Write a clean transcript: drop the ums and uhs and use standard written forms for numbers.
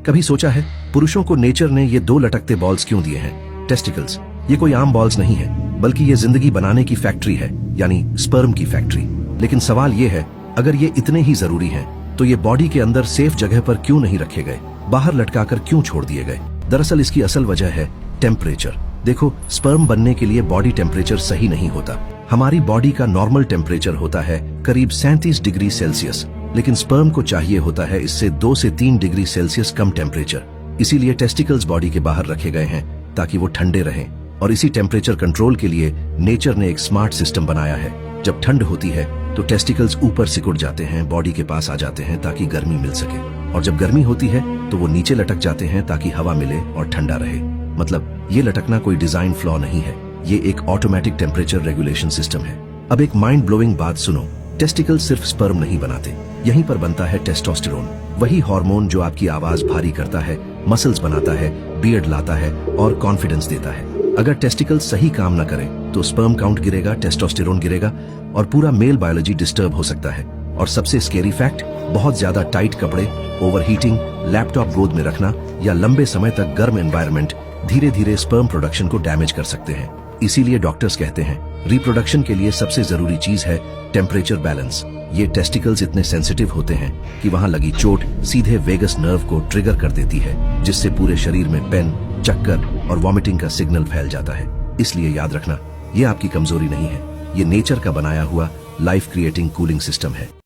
कभी सोचा है पुरुषों को नेचर ने ये दो लटकते बॉल्स क्यों दिए हैं, टेस्टिकल्स? ये कोई आम बॉल्स नहीं है, बल्कि ये जिंदगी बनाने की फैक्ट्री है, यानी स्पर्म की फैक्ट्री। लेकिन सवाल ये है, अगर ये इतने ही जरूरी हैं, तो ये बॉडी के अंदर सेफ जगह पर क्यों नहीं रखे गए, बाहर लटकाकर क्यों छोड़ दिए गए? दरअसल इसकी असल वजह है टेम्परेचर। देखो, स्पर्म बनने के लिए बॉडी टेम्परेचर सही नहीं होता। हमारी बॉडी का नॉर्मल टेम्परेचर होता है करीब 37 डिग्री सेल्सियस, लेकिन स्पर्म को चाहिए होता है इससे 2 से 3 डिग्री सेल्सियस कम टेम्परेचर। इसीलिए टेस्टिकल्स बॉडी के बाहर रखे गए हैं ताकि वो ठंडे रहें। और इसी टेम्परेचर कंट्रोल के लिए नेचर ने एक स्मार्ट सिस्टम बनाया है। जब ठंड होती है तो टेस्टिकल्स ऊपर सिकुड़ जाते हैं, बॉडी के पास आ जाते हैं ताकि गर्मी मिल सके, और जब गर्मी होती है तो वो नीचे लटक जाते हैं ताकि हवा मिले और ठंडा रहे। मतलब ये लटकना कोई डिजाइन फ्लॉ नहीं है, ये एक ऑटोमेटिक टेम्परेचर रेगुलेशन सिस्टम है। अब एक माइंड ब्लोइंग बात सुनो, टेस्टिकल सिर्फ स्पर्म नहीं बनाते, यहीं पर बनता है टेस्टोस्टेरोन, वही हार्मोन जो आपकी आवाज भारी करता है, मसल्स बनाता है, बियर्ड लाता है और कॉन्फिडेंस देता है। अगर टेस्टिकल सही काम न करें तो स्पर्म काउंट गिरेगा, टेस्टोस्टेरोन गिरेगा और पूरा मेल बायोलॉजी डिस्टर्ब हो सकता है। और सबसे स्केरी फैक्ट, बहुत ज्यादा टाइट कपड़े, ओवरहीटिंग, लैपटॉप गोद में रखना या लंबे समय तक गर्म एनवायरनमेंट धीरे धीरे स्पर्म प्रोडक्शन को डैमेज कर सकते हैं। इसीलिए डॉक्टर्स कहते हैं रिप्रोडक्शन के लिए सबसे जरूरी चीज है टेम्परेचर बैलेंस। ये टेस्टिकल्स इतने सेंसिटिव होते हैं कि वहां लगी चोट सीधे वेगस नर्व को ट्रिगर कर देती है, जिससे पूरे शरीर में पेन, चक्कर और वॉमिटिंग का सिग्नल फैल जाता है। इसलिए याद रखना, ये आपकी कमजोरी नहीं है, ये नेचर का बनाया हुआ लाइफ क्रिएटिंग कूलिंग सिस्टम है।